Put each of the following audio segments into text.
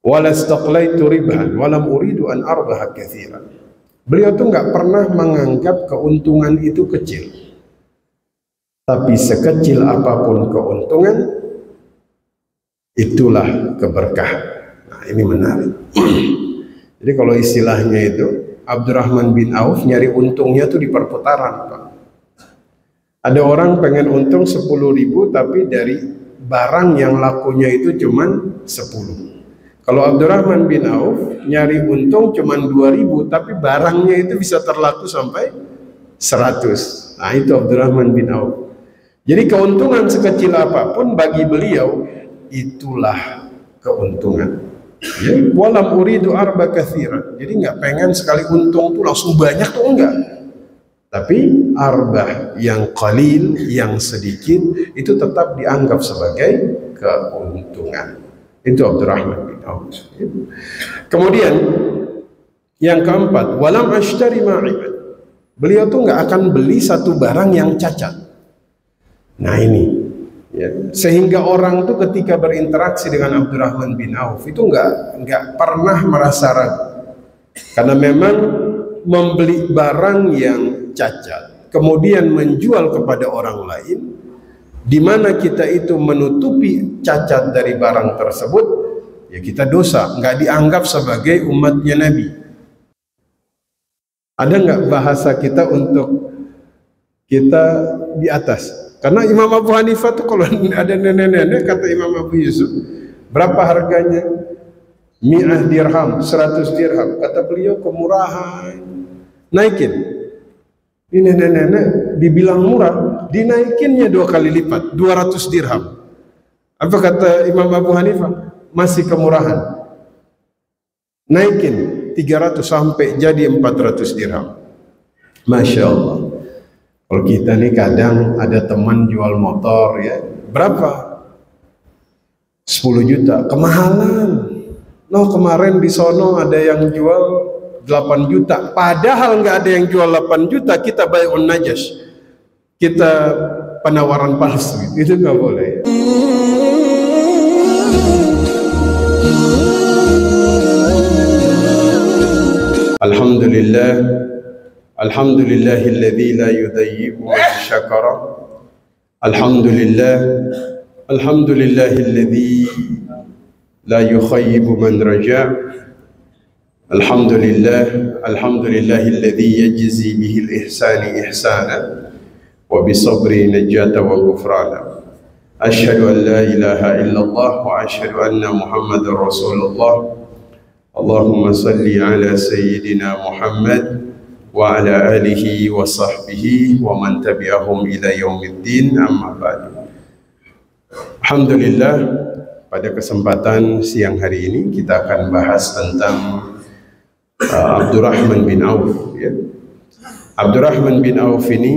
walastaqlaitu ribhan walam uridu an arbaha katsiran. Beliau tuh nggak pernah menganggap keuntungan itu kecil, tapi sekecil apapun keuntungan, itulah keberkahan. Nah, ini menarik. Jadi kalau istilahnya itu, Abdurrahman bin Auf nyari untungnya tuh di perputaran, Pak. Ada orang pengen untung 10.000, tapi dari barang yang lakunya itu cuman 10. Kalau Abdurrahman bin Auf nyari untung cuman 2.000, tapi barangnya itu bisa terlaku sampai 100. Nah, itu Abdurrahman bin Auf. Jadi keuntungan sekecil apapun bagi beliau itulah keuntungan. Ya, walam uridu arba katsiran. Jadi nggak pengen sekali untung tuh langsung banyak tuh, enggak. Tapi arbah yang qalil, yang sedikit, itu tetap dianggap sebagai keuntungan. Itu Abdurrahman bin Auf. Kemudian yang keempat, walam ashtari ma'ibad. Beliau tuh nggak akan beli satu barang yang cacat. Nah ini, ya, sehingga orang tuh ketika berinteraksi dengan Abdurrahman bin Auf itu nggak pernah merasa ragu, karena memang membeli barang yang cacat kemudian menjual kepada orang lain, di mana kita itu menutupi cacat dari barang tersebut, ya kita dosa, nggak dianggap sebagai umatnya Nabi. Ada nggak bahasa kita untuk kita di atas? Karena Imam Abu Hanifah tuh kalau ada nenek-nenek, kata Imam Abu Yusuf, berapa harganya? 100 dirham, 100 dirham. Kata beliau kemurahan, naikin. Ini nenek-nenek dibilang murah, dinaikinnya 2 kali lipat, 200 dirham. Apa kata Imam Abu Hanifah? Masih kemurahan. Naikin 300 sampai jadi 400 dirham. Masya Allah. Kalau kita nih kadang ada teman jual motor, ya berapa? 10 juta, kemahalan. No, kemarin di sono ada yang jual 8 juta, padahal nggak ada yang jual 8 juta, kita bai'un najas, kita penawaran palsu, itu nggak boleh. Alhamdulillah, alhamdulillahilladzi la yudayyi'u man syakara. Alhamdulillah, alhamdulillahilladzi la yukhayyibu man raja'. Alhamdulillah, alhamdulillahilladzi yajzi bihil ihsani ihsana wa bisabri najata wa ghufrana. Asyhadu an la ilaha illallah wa asyhadu anna Muhammadar Rasulullah. Allahumma salli ala sayyidina Muhammad wa ala alihi wa sahbihi wa man tabi'ahum ila yaumiddin, amma ba'du. Alhamdulillah, pada kesempatan siang hari ini kita akan bahas tentang Abdurrahman bin Auf, ya. Abdurrahman bin Auf ini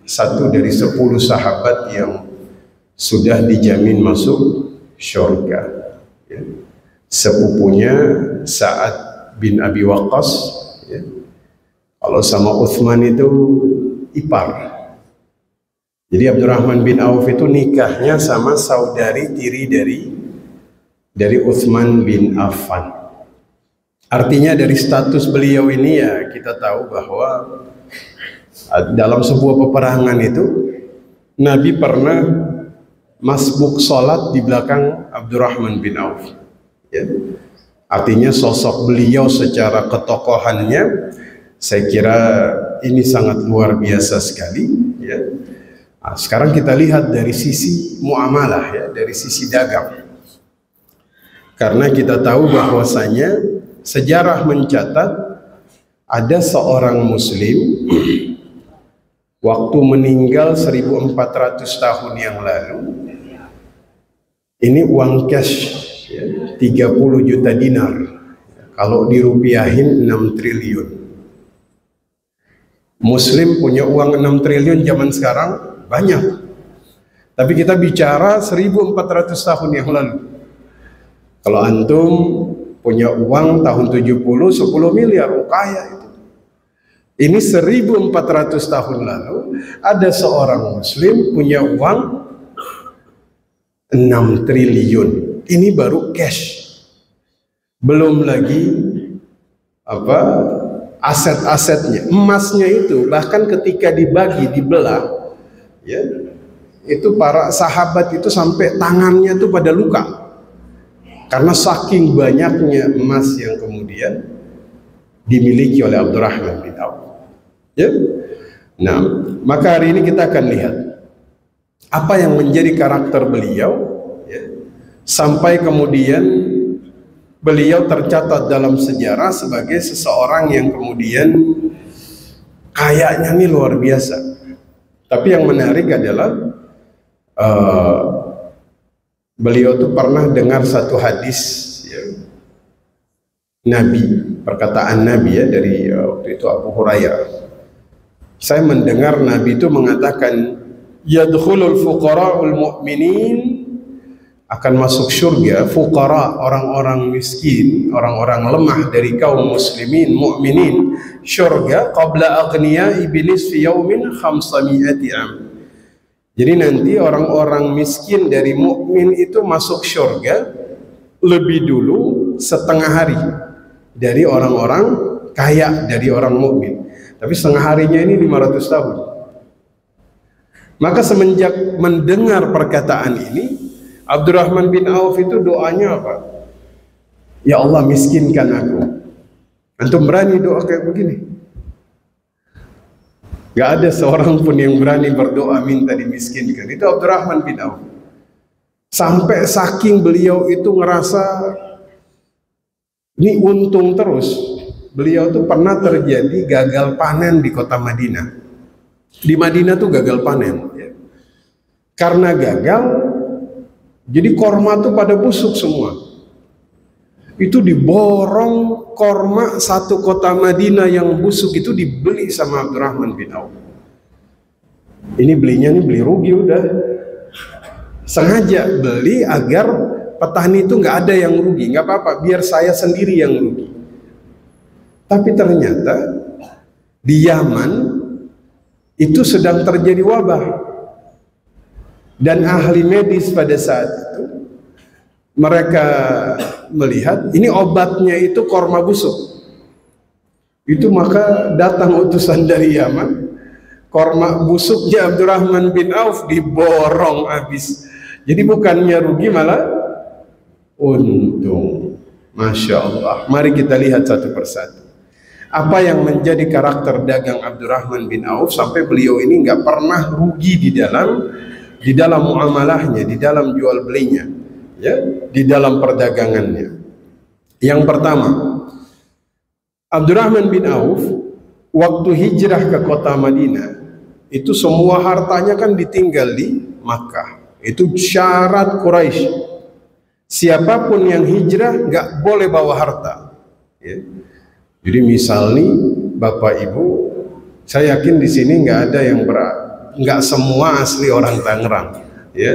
satu dari 10 sahabat yang sudah dijamin masuk syurga, ya. Sepupunya Sa'ad bin Abi Waqqas, ya. Kalau sama Uthman itu ipar. Jadi Abdurrahman bin Auf itu nikahnya sama saudari tiri dari Uthman bin Affan. Artinya dari status beliau ini, ya kita tahu bahwa dalam sebuah peperangan itu Nabi pernah masbuk sholat di belakang Abdurrahman bin Auf, ya. Artinya sosok beliau secara ketokohannya saya kira ini sangat luar biasa sekali, ya. Nah, sekarang kita lihat dari sisi muamalah, ya, dari sisi dagang. Karena kita tahu bahwasanya sejarah mencatat ada seorang muslim waktu meninggal 1400 tahun yang lalu, ini uang cash, ya, 30 juta dinar, kalau dirupiahin 6 triliun. Muslim punya uang 6 triliun zaman sekarang banyak, tapi kita bicara 1400 tahun yang lalu. Kalau antum punya uang tahun 70 10 miliar, oh kaya itu. Ini 1400 tahun lalu ada seorang muslim punya uang 6 triliun. Ini baru cash. belum lagi apa aset-asetnya, emasnya itu bahkan ketika dibagi dibelah, ya itu para sahabat itu sampai tangannya tuh pada luka karena saking banyaknya emas yang kemudian dimiliki oleh Abdurrahman bin Auf. Ya, nah maka hari ini kita akan lihat apa yang menjadi karakter beliau, ya, sampai kemudian beliau tercatat dalam sejarah sebagai seseorang yang kemudian kayaknya nih luar biasa. Tapi yang menarik adalah beliau tuh pernah dengar satu hadis, ya, Nabi, perkataan Nabi, ya, dari waktu itu Abu Hurairah. Saya mendengar Nabi itu mengatakan, yadkhulul fuqara'ul mu'minin, akan masuk surga fuqara, orang-orang miskin, orang-orang lemah dari kaum muslimin mukminin, surga qabla aghniya'i binisfi yaumin 500 am. Jadi nanti orang-orang miskin dari mukmin itu masuk surga lebih dulu setengah hari dari orang-orang kaya dari orang mukmin. Tapi setengah harinya ini 500 tahun. Maka semenjak mendengar perkataan ini, Abdurrahman bin Auf itu doanya apa? Ya Allah, miskinkan aku. Antum berani doa kayak begini? Gak ada seorang pun yang berani berdoa minta dimiskinkan. Itu Abdurrahman bin Auf. Sampai saking beliau itu ngerasa ini untung terus. Beliau tuh pernah terjadi gagal panen di kota Madinah. Di Madinah tuh gagal panen, ya. Karena gagal, jadi korma tuh pada busuk semua. Itu diborong korma satu kota Madinah yang busuk itu dibeli sama Abdurrahman bin Auf. Ini belinya nih beli rugi udah. Sengaja beli agar petani itu nggak ada yang rugi. Nggak apa-apa, biar saya sendiri yang rugi. Tapi ternyata di Yaman itu sedang terjadi wabah. Dan ahli medis pada saat itu mereka melihat ini obatnya itu korma busuk. Itu maka datang utusan dari Yaman, korma busuknya Abdurrahman bin Auf diborong habis. Jadi bukannya rugi malah untung. Masya Allah. Mari kita lihat satu persatu. Apa yang menjadi karakter dagang Abdurrahman bin Auf sampai beliau ini nggak pernah rugi di dalam muamalahnya, di dalam jual belinya, ya, di dalam perdagangannya. Yang pertama, Abdurrahman bin Auf waktu hijrah ke kota Madinah itu semua hartanya kan ditinggal di Makkah. Itu syarat Quraisy. Siapapun yang hijrah nggak boleh bawa harta, ya. Jadi misal nih Bapak Ibu, saya yakin di sini nggak ada yang nggak semua asli orang Tangerang, ya.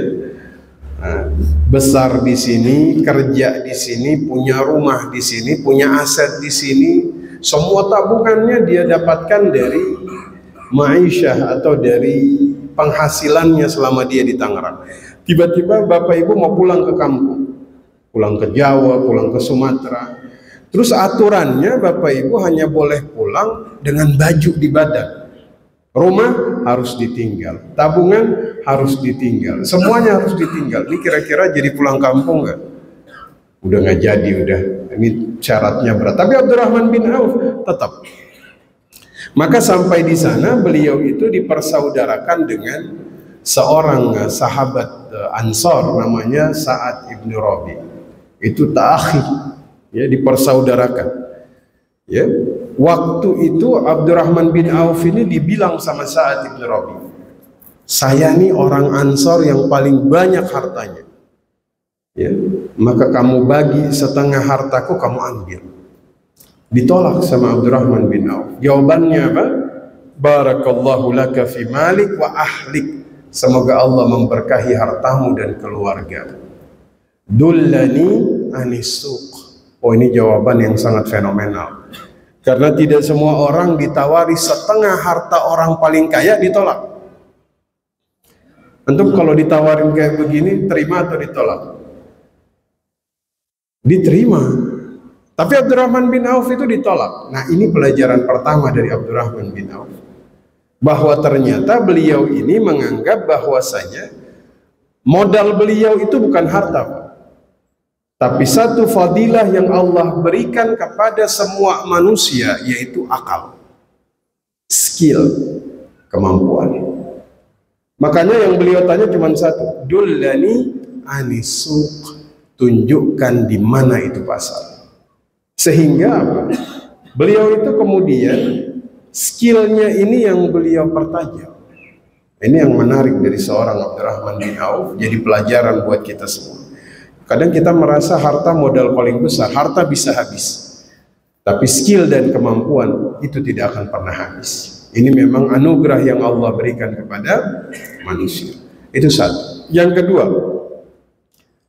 Nah, besar di sini, kerja di sini, punya rumah di sini, punya aset di sini, semua tabungannya dia dapatkan dari ma'isyah atau dari penghasilannya selama dia di Tangerang. Tiba-tiba Bapak Ibu mau pulang ke kampung, pulang ke Jawa, pulang ke Sumatera. Terus aturannya Bapak Ibu hanya boleh pulang dengan baju di badan. Rumah harus ditinggal, tabungan harus ditinggal, semuanya harus ditinggal. Ini kira-kira jadi pulang kampung nggak? Udah nggak jadi, udah. Ini syaratnya berat. Tapi Abdurrahman bin Auf tetap. Maka sampai di sana beliau itu dipersaudarakan dengan seorang sahabat Ansor namanya Sa'ad ibn Rabi. Itu ta'akhi, ya, dipersaudarakan, ya. Waktu itu Abdurrahman bin Auf ini dibilang sama Sa'ad ibn Rabi, saya nih orang Ansor yang paling banyak hartanya, ya, maka kamu bagi setengah hartaku, kamu ambil. Ditolak sama Abdurrahman bin Auf. Jawabannya apa? Barakallahu laka fi malik wa ahlik, semoga Allah memberkahi hartamu dan keluarga. Dullani anisuk. Oh, ini jawaban yang sangat fenomenal. Karena tidak semua orang ditawari setengah harta orang paling kaya ditolak. Antum kalau ditawarin kayak begini, terima atau ditolak? Diterima. Tapi Abdurrahman bin Auf itu ditolak. Nah, ini pelajaran pertama dari Abdurrahman bin Auf, bahwa ternyata beliau ini menganggap bahwasanya modal beliau itu bukan harta, tapi satu fadilah yang Allah berikan kepada semua manusia, yaitu akal, skill, kemampuan. Makanya yang beliau tanya cuma satu, dullani anisuk, tunjukkan di mana itu pasar. Sehingga apa? Beliau itu kemudian skillnya ini yang beliau pertajam. Ini yang menarik dari seorang Abdurrahman bin Auf, jadi pelajaran buat kita semua. Kadang kita merasa harta modal paling besar, harta bisa habis, tapi skill dan kemampuan itu tidak akan pernah habis. Ini memang anugerah yang Allah berikan kepada manusia. Itu satu. Yang kedua,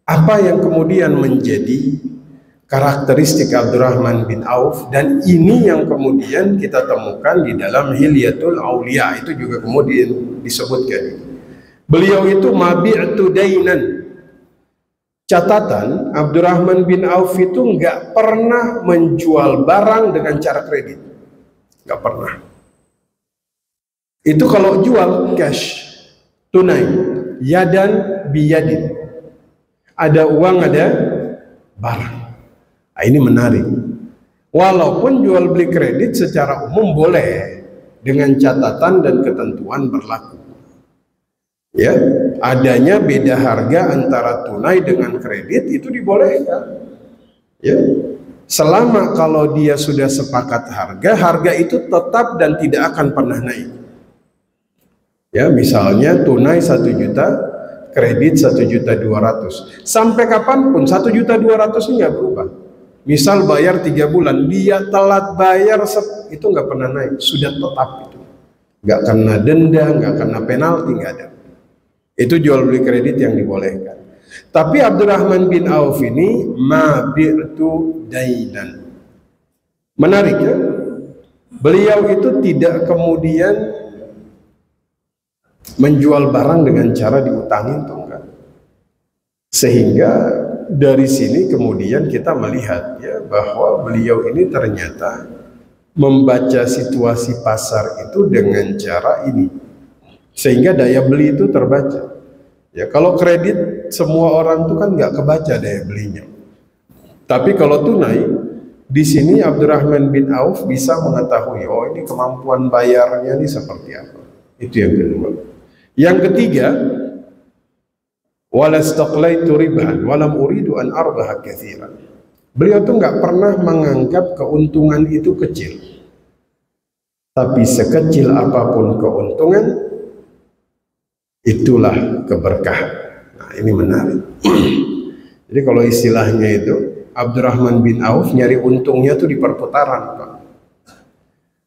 apa yang kemudian menjadi karakteristik Abdurrahman bin Auf, dan ini yang kemudian kita temukan di dalam Hilyatul Aulia, itu juga kemudian disebutkan. Beliau itu mabi'tu dainan. Catatan, Abdurrahman bin Auf itu nggak pernah menjual barang dengan cara kredit, nggak pernah. Itu kalau jual cash, tunai, yadan biyadin, ada uang, ada barang. Nah, ini menarik. Walaupun jual beli kredit secara umum boleh, dengan catatan dan ketentuan berlaku. Ya, adanya beda harga antara tunai dengan kredit itu dibolehkan. Ya, selama kalau dia sudah sepakat harga itu tetap dan tidak akan pernah naik. Ya, misalnya tunai 1 juta, kredit 1.200.000. Sampai kapanpun 1.200.000 ini nggak berubah. Misal bayar 3 bulan, dia telat bayar, itu nggak pernah naik, sudah tetap itu. Nggak kena denda, nggak kena penalti, nggak ada. Itu jual beli kredit yang dibolehkan. Tapi Abdurrahman bin Auf ini mabi'tu dainan. Menarik ya. Beliau itu tidak kemudian menjual barang dengan cara diutangin, tuh enggak. Sehingga dari sini kemudian kita melihat ya bahwa beliau ini ternyata membaca situasi pasar itu dengan cara ini, sehingga daya beli itu terbaca. Ya, kalau kredit semua orang tuh kan nggak kebaca daya belinya. Tapi kalau tunai, di sini Abdurrahman bin Auf bisa mengetahui, oh ini kemampuan bayarnya ini seperti apa. Itu yang kedua. Yang ketiga, walastaqlaitu riban walam uridu an arbaha katsiran. Beliau tuh nggak pernah menganggap keuntungan itu kecil. Tapi sekecil apapun keuntungan, itulah keberkahan. Nah, ini menarik. Jadi kalau istilahnya itu, Abdurrahman bin Auf nyari untungnya tuh di perputaran, Pak.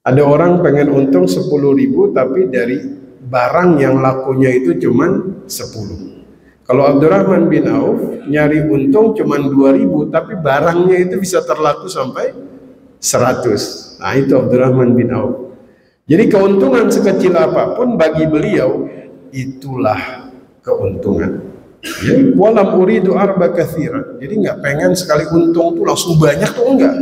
Ada orang pengen untung 10.000, tapi dari barang yang lakunya itu cuman 10. Kalau Abdurrahman bin Auf nyari untung cuman 2.000, tapi barangnya itu bisa terlaku sampai 100. Nah, itu Abdurrahman bin Auf. Jadi keuntungan sekecil apapun bagi beliau itulah keuntungan. Ya, walam uridu arba katsiran. Jadi nggak pengen sekali untung tuh langsung banyak tuh, enggak.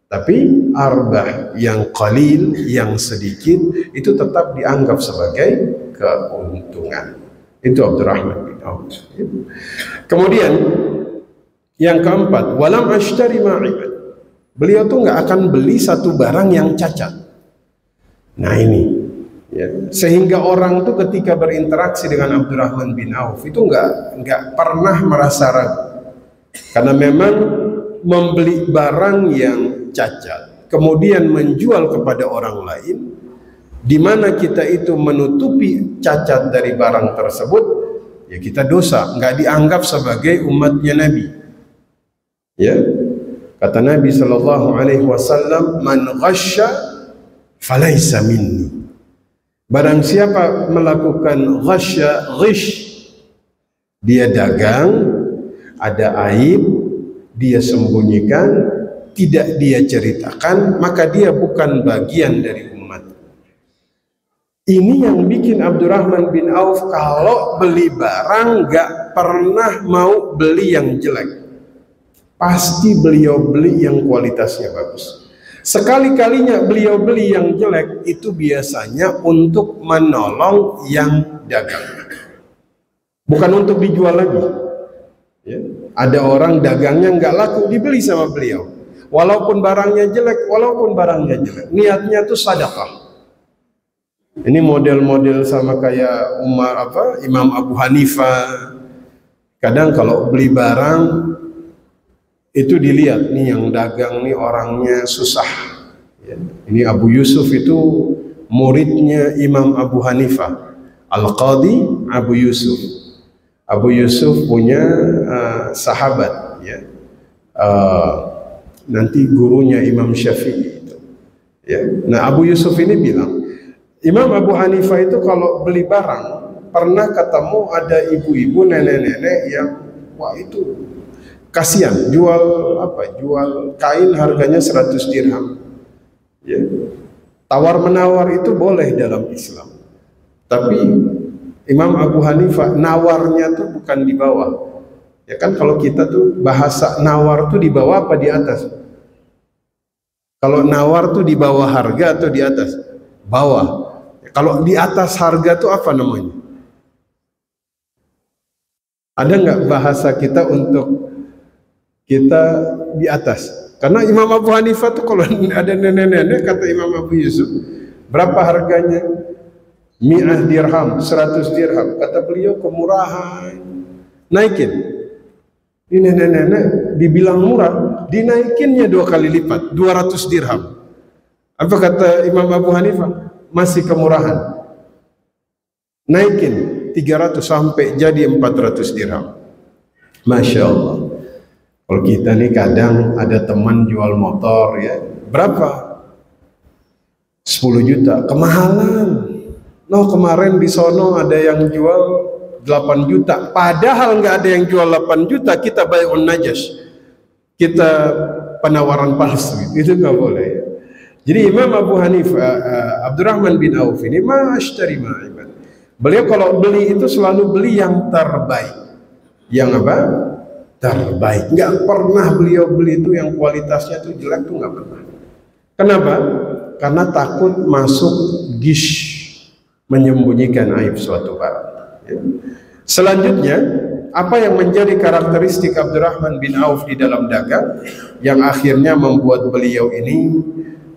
Tapi arbah yang qalil, yang sedikit, itu tetap dianggap sebagai keuntungan. Itu Abdurrahman bin Auf. Kemudian yang keempat, walam ashtari ma'ibad. Beliau tuh nggak akan beli satu barang yang cacat. Nah ini, ya, sehingga orang tuh ketika berinteraksi dengan Abdurrahman bin Auf itu nggak pernah merasa ragu, karena memang membeli barang yang cacat kemudian menjual kepada orang lain, di mana kita itu menutupi cacat dari barang tersebut, ya kita dosa, nggak dianggap sebagai umatnya Nabi. Ya, kata Nabi Shallallahu Alaihi Wasallam, man ghasya falaisa minni. Barang siapa melakukan ghasya, ghish, dia dagang, ada aib, dia sembunyikan, tidak dia ceritakan, maka dia bukan bagian dari umat. Ini yang bikin Abdurrahman bin Auf kalau beli barang gak pernah mau beli yang jelek. pasti beliau beli yang kualitasnya bagus. Sekali-kalinya beliau beli yang jelek itu biasanya untuk menolong yang dagang, bukan untuk dijual lagi. Ya. Ada orang dagangnya nggak laku, dibeli sama beliau, walaupun barangnya jelek, niatnya tuh sedekah. Ini model-model sama kayak Imam Abu Hanifah. Kadang kalau beli barang itu dilihat nih yang dagang nih orangnya susah. Ya. Ini Abu Yusuf itu muridnya Imam Abu Hanifah, Al-Qadi Abu Yusuf. Abu Yusuf punya sahabat, ya. Nanti gurunya Imam Syafi'i itu. Ya. Nah, Abu Yusuf ini bilang, Imam Abu Hanifah itu kalau beli barang pernah ketemu ada ibu-ibu, nenek-nenek yang wah itu kasihan jual kain harganya 100 dirham. Ya. Tawar menawar itu boleh dalam Islam. Tapi Imam Abu Hanifah nawarnya tuh bukan di bawah. Ya kan kalau kita tuh bahasa nawar tuh di bawah apa di atas? Kalau nawar tuh di bawah harga atau di atas? Bawah. Kalau di atas harga tuh apa namanya? Ada nggak bahasa kita untuk kita di atas? Karena Imam Abu Hanifah tuh kalau ada nenek-nenek, kata Imam Abu Yusuf, berapa harganya? 100 dirham, 100 dirham. Kata beliau kemurahan, naikin. Ini nenek-nenek dibilang murah, dinaikinnya 2 kali lipat, 200 dirham. Apa kata Imam Abu Hanifah? Masih kemurahan, naikin 300 sampai jadi 400 dirham. Masya Allah. Kalau kita nih kadang ada teman jual motor, ya berapa? 10 juta, kemahalan. No, kemarin di sono ada yang jual 8 juta, padahal nggak ada yang jual 8 juta, kita bai'un najas, kita penawaran palsu, itu nggak boleh. Jadi Imam Abu Hanifah, Abdurrahman bin Auf ini ma'ashtari ma'iban. Beliau kalau beli itu selalu beli yang terbaik. Yang apa? Terbaik. Nggak pernah beliau beli itu yang kualitasnya tuh jelek, tuh nggak pernah. Kenapa? Karena takut masuk gish, menyembunyikan aib suatu barang. Ya. Selanjutnya, apa yang menjadi karakteristik Abdurrahman bin Auf di dalam dagang yang akhirnya membuat beliau ini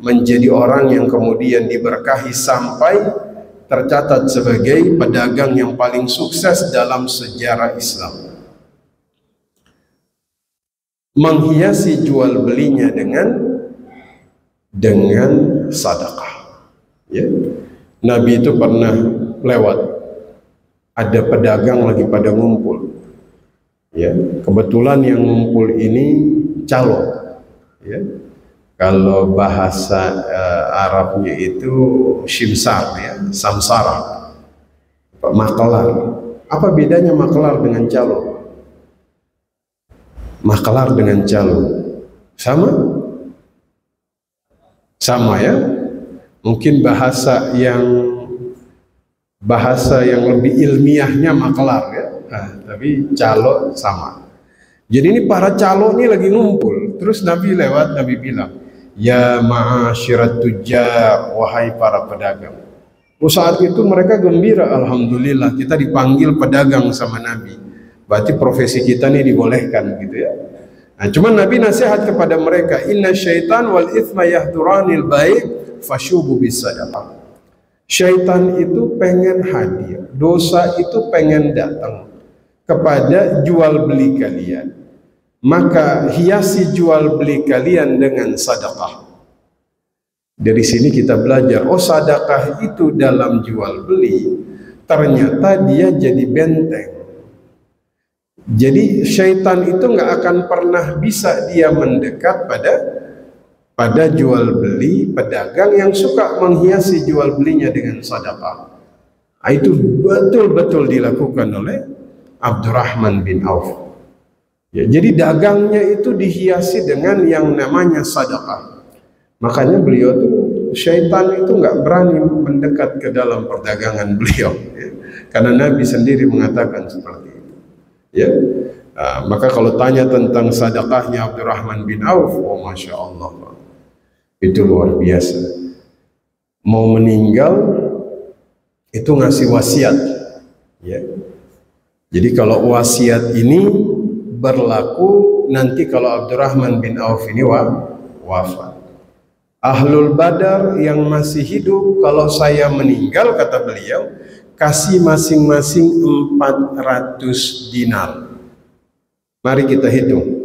menjadi orang yang kemudian diberkahi sampai tercatat sebagai pedagang yang paling sukses dalam sejarah Islam? Menghiasi jual belinya dengan sedekah. Ya. Nabi itu pernah lewat, ada pedagang lagi pada ngumpul. Ya, kebetulan yang ngumpul ini calo. Ya. Kalau bahasa Arabnya itu shimsar, ya, samsara, makelar. Apa bedanya makelar dengan calo? Makelar dengan calo sama? Sama, ya. Mungkin bahasa yang lebih ilmiahnya makelar, ya. Nah, tapi calo sama. Jadi ini para calo ini lagi ngumpul. Terus Nabi lewat, Nabi bilang, ya ma'asyirat tujjar, wahai para pedagang. Saat itu mereka gembira, alhamdulillah kita dipanggil pedagang sama Nabi. Berarti profesi kita nih dibolehkan gitu, ya. Nah, cuman Nabi nasihat kepada mereka, inna syaitan wal ithma yahduranil baik fashubu bis sadaqah. Syaitan itu pengen hadir, dosa itu pengen datang kepada jual beli kalian. Maka hiasi jual beli kalian dengan sedekah. Dari sini kita belajar, oh sedekah itu dalam jual beli ternyata dia jadi benteng. Jadi syaitan itu nggak akan pernah bisa dia mendekat pada jual beli pedagang yang suka menghiasi jual belinya dengan sedekah. Itu betul-betul dilakukan oleh Abdurrahman bin Auf. Ya, jadi dagangnya itu dihiasi dengan yang namanya sedekah. Makanya beliau tuh, syaitan itu nggak berani mendekat ke dalam perdagangan beliau, ya. Karena Nabi sendiri mengatakan seperti itu. Ya, Maka kalau tanya tentang sedekahnya Abdurrahman bin Auf, oh Masya Allah, itu luar biasa. Mau meninggal itu ngasih wasiat, ya. Jadi kalau wasiat ini berlaku nanti kalau Abdurrahman bin Auf ini wafat. Ahlul Badar yang masih hidup, kalau saya meninggal, kata beliau, kasih masing-masing 400 dinar. Mari kita hitung.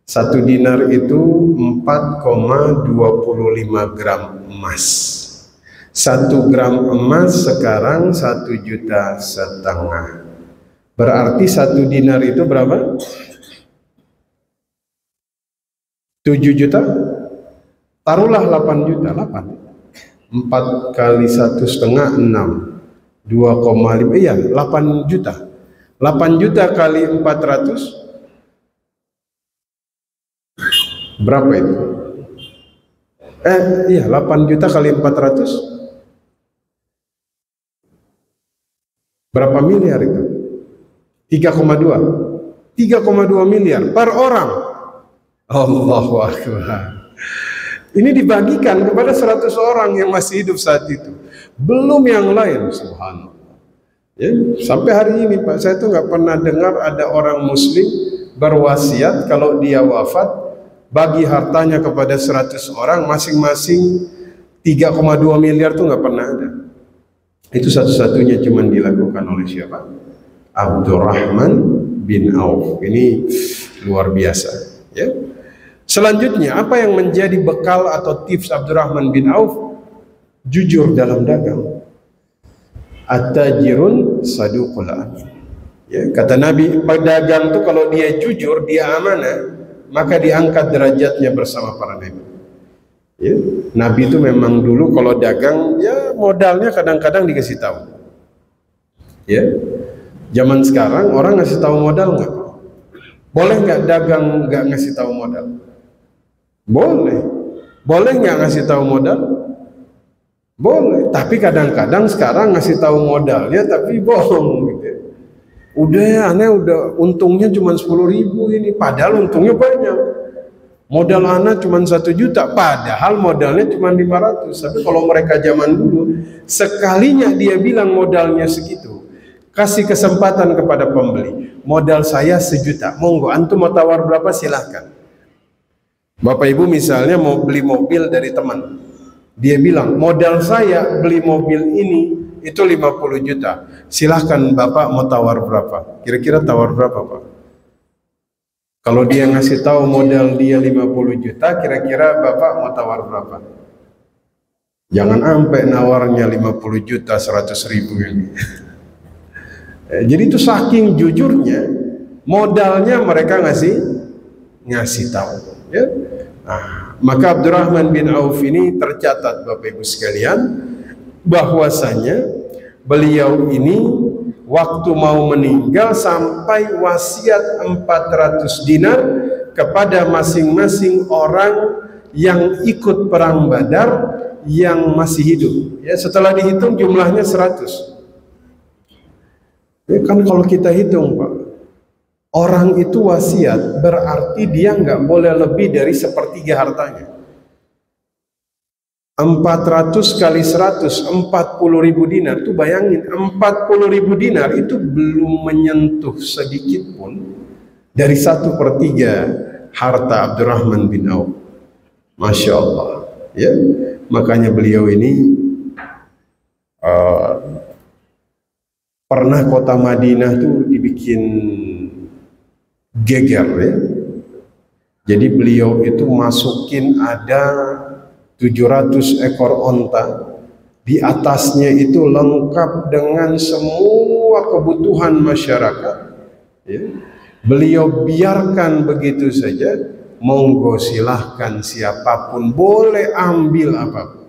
1 dinar itu 4,25 gram emas. 1 gram emas sekarang 1,5 juta. Berarti 1 dinar itu berapa? 7 juta? Taruhlah 8 juta. 4 kali 1,5, 6. 2,5, iya 8 juta. 8 juta kali 400 berapa itu? Iya 8 juta kali 400 berapa miliar itu? 3,2 miliar per orang. Allahu Akbar. Ini dibagikan kepada 100 orang yang masih hidup saat itu, belum yang lain. Subhanallah. Ya, sampai hari ini Pak, saya tuh nggak pernah dengar ada orang muslim berwasiat kalau dia wafat bagi hartanya kepada 100 orang masing-masing 3,2 miliar tuh nggak pernah ada. Itu satu-satunya cuman dilakukan oleh siapa? Abdurrahman bin Auf. Ini luar biasa, ya. Selanjutnya, apa yang menjadi bekal atau tips Abdurrahman bin Auf? Jujur dalam dagang. At-tajirun saduqul amin. Ya, kata Nabi, pedagang tuh kalau dia jujur, dia amanah, maka diangkat derajatnya bersama para nabi. Ya, Nabi itu memang dulu kalau dagang, ya modalnya kadang-kadang dikasih tahu. Ya, zaman sekarang orang ngasih tahu modal nggak? Boleh nggak dagang nggak ngasih tahu modal? Boleh. Boleh nggak ngasih tahu modal? Boleh. Tapi kadang-kadang sekarang ngasih tahu modalnya tapi bohong gitu. Udah ya, aneh udah untungnya cuma 10.000 ini, padahal untungnya banyak. Modal anak cuma 1 juta, padahal modalnya cuma 500. Tapi kalau mereka zaman dulu, sekalinya dia bilang modalnya segitu, kasih kesempatan kepada pembeli. Modal saya 1 juta, monggo antum mau tawar berapa silahkan. Bapak Ibu misalnya mau beli mobil dari teman, dia bilang modal saya beli mobil ini itu 50 juta, silahkan Bapak mau tawar berapa. Kira-kira tawar berapa Pak? Kalau dia ngasih tahu modal dia 50 juta, kira-kira Bapak mau tawar berapa? Jangan sampai nawarnya 50 juta 100.000 ini. Jadi itu saking jujurnya, modalnya mereka ngasih tahu, ya. Nah, maka Abdurrahman bin Auf ini tercatat Bapak Ibu sekalian bahwasanya beliau ini waktu mau meninggal sampai wasiat 400 dinar kepada masing-masing orang yang ikut perang Badar yang masih hidup. Ya, setelah dihitung jumlahnya 100. Ya, kan kalau kita hitung Pak, orang itu wasiat berarti dia nggak boleh lebih dari 1/3 hartanya. 400 kali 100, 40.000 dinar. Tuh bayangin, 40.000 dinar itu belum menyentuh sedikit pun dari 1/3 harta Abdurrahman bin Auf. Masya Allah, ya. Makanya beliau ini pernah kota Madinah tuh dibikin geger, ya. Jadi beliau itu masukin ada 700 ekor onta, di atasnya itu lengkap dengan semua kebutuhan masyarakat, ya. Beliau biarkan begitu saja, monggo silahkan siapapun boleh ambil apapun,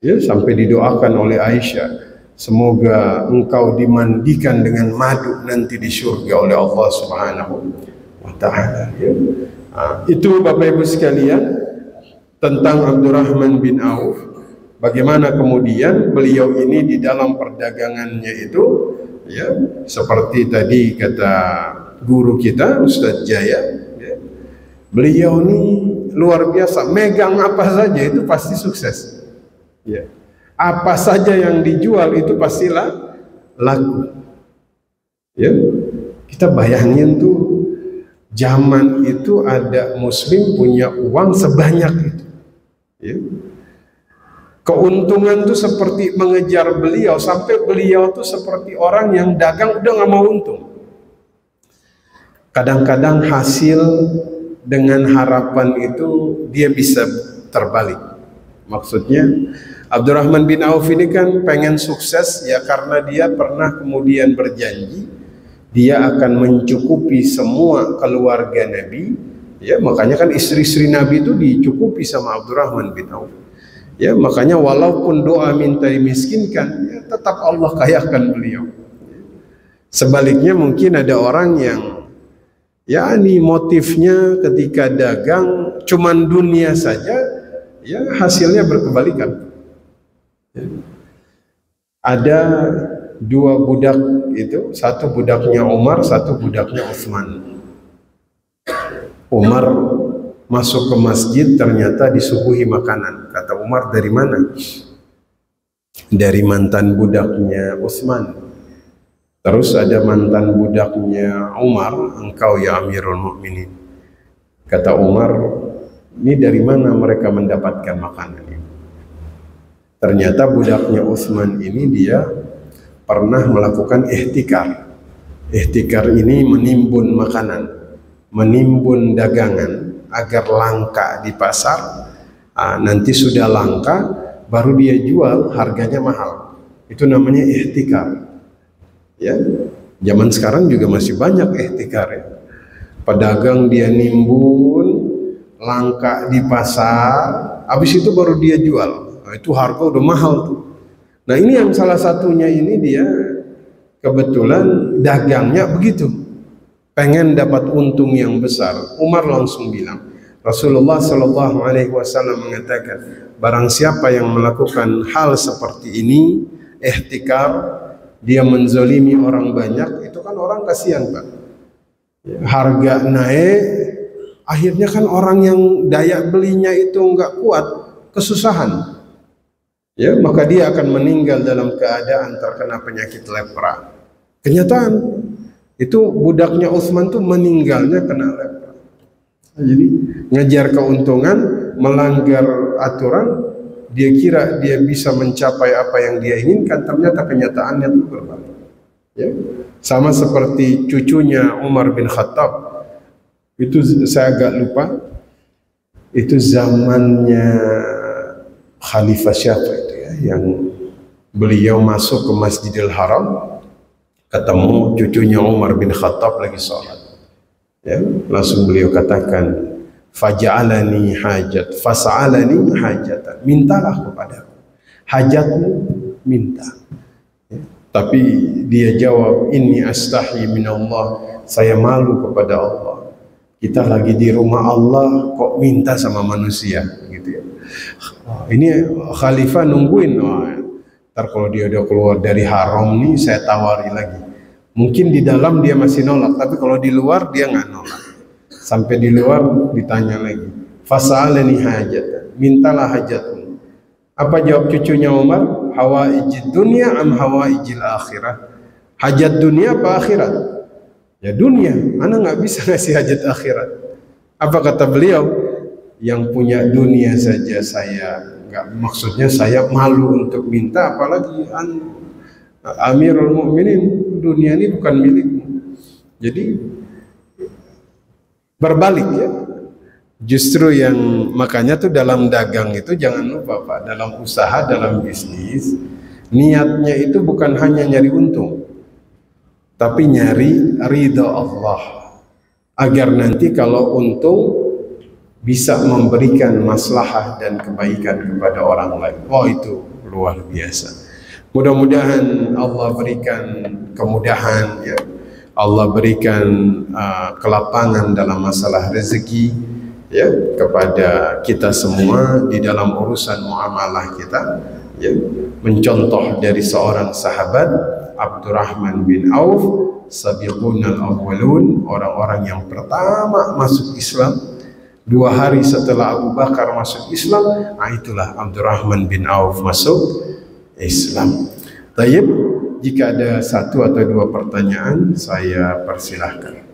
ya. Sampai didoakan oleh Aisyah, semoga engkau dimandikan dengan madu nanti di surga oleh Allah Subhanahu wa ta'ala, ya. Nah, itu Bapak Ibu sekalian tentang Abdurrahman bin Auf. Bagaimana kemudian beliau ini di dalam perdagangannya itu, ya, seperti tadi kata guru kita Ustadz Jaya, ya, beliau ini luar biasa, megang apa saja itu pasti sukses, ya. Apa saja yang dijual itu pastilah laku, ya. Kita bayangin tuh, zaman itu ada muslim punya uang sebanyak itu, ya. Keuntungan tuh seperti mengejar beliau, sampai beliau tuh seperti orang yang dagang udah nggak mau untung. Kadang-kadang hasil dengan harapan itu dia bisa terbalik. Maksudnya Abdurrahman bin Auf ini kan pengen sukses ya, karena dia pernah kemudian berjanji dia akan mencukupi semua keluarga Nabi, ya. Makanya kan istri-istri Nabi itu dicukupi sama Abdurrahman bin Auf, ya. Makanya walaupun doa minta dimiskinkan, ya, tetap Allah kayakan beliau. Sebaliknya mungkin ada orang yang ya ini motifnya ketika dagang cuman dunia saja, ya hasilnya berkebalikan. Ya. Ada dua budak itu, satu budaknya Umar, satu budaknya Utsman. Umar masuk ke masjid, ternyata disuguhi makanan. Kata Umar, dari mana? Dari mantan budaknya Utsman. Terus ada mantan budaknya Umar, engkau ya Amirul Mukminin. Kata Umar, ini dari mana mereka mendapatkan makanan ini? Ternyata budaknya Utsman ini dia pernah melakukan ihtikar. Ihtikar ini menimbun makanan, menimbun dagangan agar langka di pasar. Nanti sudah langka, baru dia jual, harganya mahal. Itu namanya ihtikar. Ya, zaman sekarang juga masih banyak ihtikar, ya. Pedagang dia nimbun, langka di pasar, habis itu baru dia jual. Itu harga udah mahal tuh. Nah ini yang salah satunya ini dia kebetulan dagangnya begitu, pengen dapat untung yang besar. Umar langsung bilang, Rasulullah Shallallahu Alaihi Wasallam mengatakan, barang siapa yang melakukan hal seperti ini, ihtikar, dia menzolimi orang banyak, itu kan orang kasihan, Pak. Ya, harga naik, akhirnya kan orang yang daya belinya itu nggak kuat, kesusahan. Ya, maka dia akan meninggal dalam keadaan terkena penyakit lepra. Kenyataan itu budaknya Utsman tuh meninggalnya kena lepra. Jadi ngejar keuntungan, melanggar aturan, dia kira dia bisa mencapai apa yang dia inginkan, ternyata kenyataannya itu berbalik. Ya. Sama seperti cucunya Umar bin Khattab, itu saya agak lupa, itu zamannya Khalifah siapa itu ya, yang beliau masuk ke Masjidil Haram, ketemu cucunya Umar bin Khattab lagi sholat, ya, langsung beliau katakan, faja'alani hajat, fas'alani hajatan, mintalah kepadaku hajatmu, minta. Ya. Tapi dia jawab, inni astahi minallah, saya malu kepada Allah. Kita lagi di rumah Allah kok minta sama manusia, gitu ya. Ini khalifah nungguin, ntar kalau dia udah keluar dari haram nih saya tawari lagi. Mungkin di dalam dia masih nolak, tapi kalau di luar dia nggak nolak. Sampai di luar ditanya lagi, fas'alani hajat, mintalah hajatmu. Apa jawab cucunya Umar? Hawaijid dunia am hawaijil akhirah? Hajat dunia apa akhirat? Ya dunia, anak nggak bisa ngasih hajat akhirat. Apa kata beliau? Yang punya dunia saja saya nggak, maksudnya saya malu untuk minta, apalagi Amirul Mukminin, dunia ini bukan milikmu. Jadi berbalik, ya. Justru yang makanya tuh dalam dagang itu jangan lupa, Pak, dalam usaha, dalam bisnis, niatnya itu bukan hanya nyari untung, tapi nyari ridha Allah, agar nanti kalau untung bisa memberikan maslahah dan kebaikan kepada orang lain. Oh, itu luar biasa. Mudah-mudahan Allah berikan kemudahan, ya. Allah berikan kelapangan dalam masalah rezeki, ya, kepada kita semua di dalam urusan muamalah kita, ya. Mencontoh dari seorang sahabat Abdurrahman bin Auf, sabiqunal awwalun, orang-orang yang pertama masuk Islam 2 hari setelah Abu Bakar masuk Islam. Itulah Abdurrahman bin Auf masuk Islam. Tayyib, jika ada 1 atau 2 pertanyaan saya persilahkan.